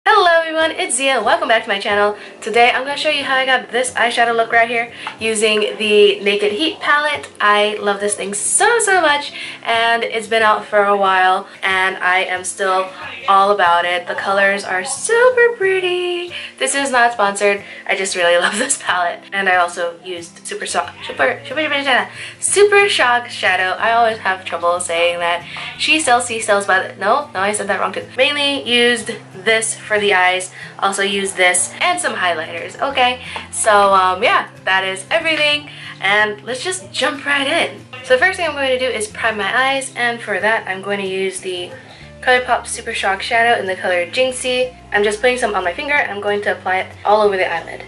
Hello everyone, it's Ziya. Welcome back to my channel. Today I'm going to show you how I got this eyeshadow look right here using the Naked Heat palette. I love this thing so much, and it's been out for a while and I am still all about it. The colors are super pretty. This is not sponsored. I just really love this palette. And I also used Super Shock Shadow. I always have trouble saying that. She sells, he sells, but no, I said that wrong too. Mainly used this for the eyes, also use this and some highlighters. Okay, so yeah, that is everything, and let's just jump right in. So the first thing I'm going to do is prime my eyes, and for that I'm going to use the ColourPop Super Shock Shadow in the color Jinxie. I'm just putting some on my finger and I'm going to apply it all over the eyelid.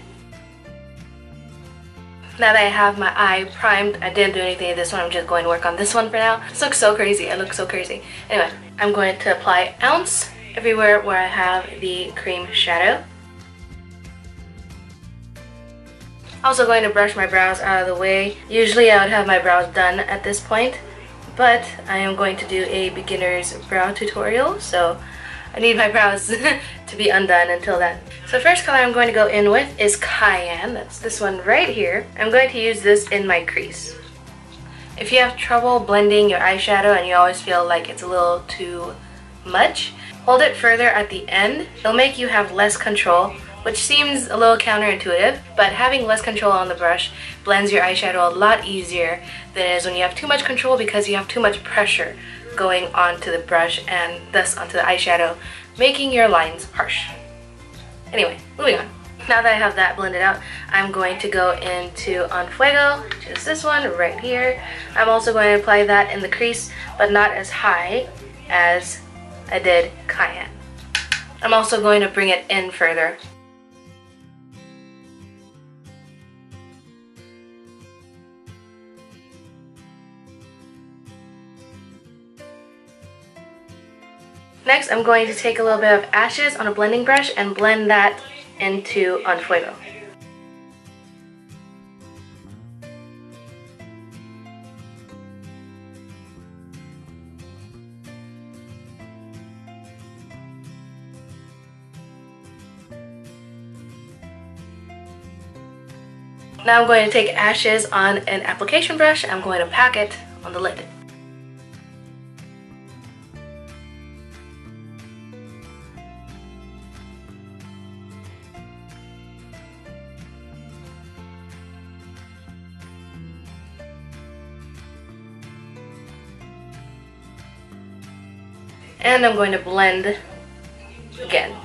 Now that I have my eye primed, I didn't do anything to this one, I'm just going to work on this one for now. This looks so crazy, I look so crazy. Anyway, I'm going to apply ounce everywhere where I have the cream shadow. Also going to brush my brows out of the way. Usually I would have my brows done at this point, but I am going to do a beginner's brow tutorial, so I need my brows to be undone until then. So the first color I'm going to go in with is Cayenne. That's this one right here. I'm going to use this in my crease. If you have trouble blending your eyeshadow and you always feel like it's a little too much, hold it further at the end. It'll make you have less control, which seems a little counterintuitive, but having less control on the brush blends your eyeshadow a lot easier than it is when you have too much control, because you have too much pressure going onto the brush and thus onto the eyeshadow, making your lines harsh. Anyway, moving on. Now that I have that blended out, I'm going to go into En Fuego, which is this one right here. I'm also going to apply that in the crease, but not as high as I did Cayenne. I'm also going to bring it in further. Next, I'm going to take a little bit of ashes on a blending brush and blend that into En Fuego. Now I'm going to take ashes on an application brush. I'm going to pack it on the lid. And I'm going to blend again.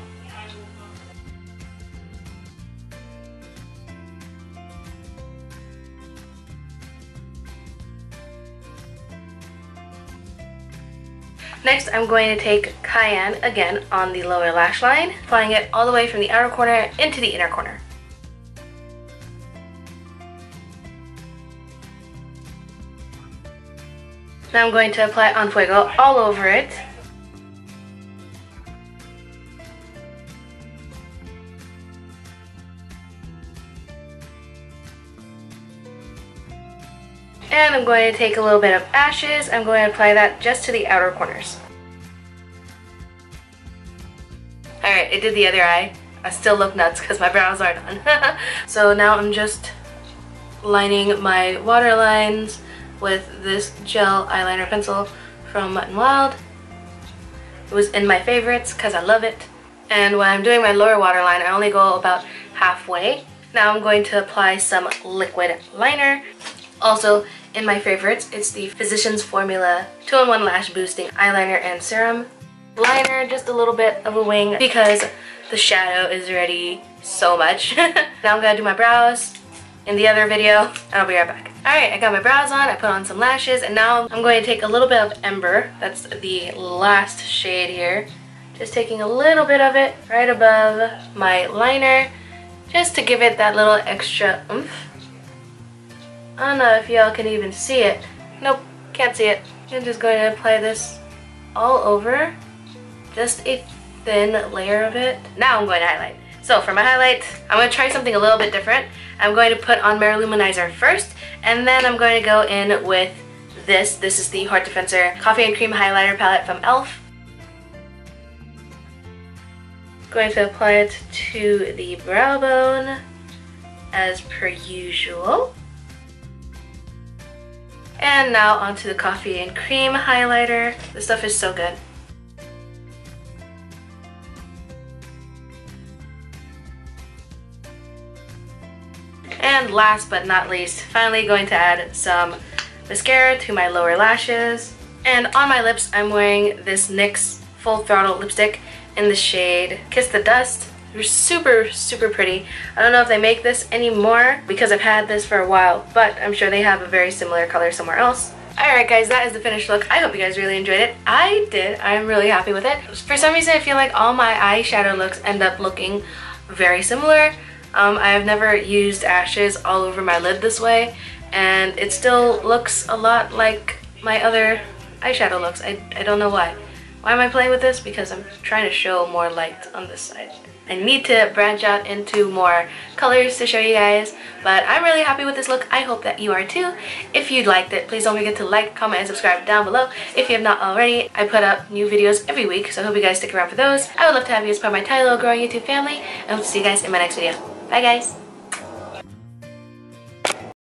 Next, I'm going to take Cayenne again on the lower lash line, applying it all the way from the outer corner into the inner corner. Now I'm going to apply En Fuego all over it. And I'm going to take a little bit of ashes. I'm going to apply that just to the outer corners. Alright, I did the other eye. I still look nuts because my brows are done. So now I'm just lining my waterlines with this gel eyeliner pencil from Wet n Wild. It was in my favorites because I love it. And when I'm doing my lower waterline, I only go about halfway. Now I'm going to apply some liquid liner. Also, in my favorites, it's the Physicians Formula 2-in-1 Lash Boosting Eyeliner and Serum. Liner, just a little bit of a wing because the shadow is already so much. Now I'm going to do my brows in the other video, and I'll be right back. Alright, I got my brows on, I put on some lashes, and now I'm going to take a little bit of Ember. That's the last shade here. Just taking a little bit of it right above my liner, just to give it that little extra oomph. I don't know if y'all can even see it. Nope, can't see it. I'm just going to apply this all over. Just a thin layer of it. Now I'm going to highlight. So for my highlight, I'm going to try something a little bit different. I'm going to put on Mirror Luminizer first, and then I'm going to go in with this. This is the Heart Defensor Coffee and Cream Highlighter Palette from e.l.f. Going to apply it to the brow bone as per usual. And now onto the coffee and cream highlighter. This stuff is so good. And last but not least, finally going to add some mascara to my lower lashes. And on my lips, I'm wearing this NYX Full Throttle lipstick in the shade Kiss the Dust. They're super, super pretty. I don't know if they make this anymore because I've had this for a while, but I'm sure they have a very similar color somewhere else. Alright guys, that is the finished look. I hope you guys really enjoyed it. I did. I'm really happy with it. For some reason, I feel like all my eyeshadow looks end up looking very similar. I've never used ashes all over my lid this way, and it still looks a lot like my other eyeshadow looks. I don't know why. Why am I playing with this? Because I'm trying to show more light on this side. I need to branch out into more colors to show you guys, but I'm really happy with this look. I hope that you are too. If you liked it, please don't forget to like, comment, and subscribe down below if you have not already. I put up new videos every week, so I hope you guys stick around for those. I would love to have you as part of my tiny little growing YouTube family, and I hope to see you guys in my next video. Bye guys!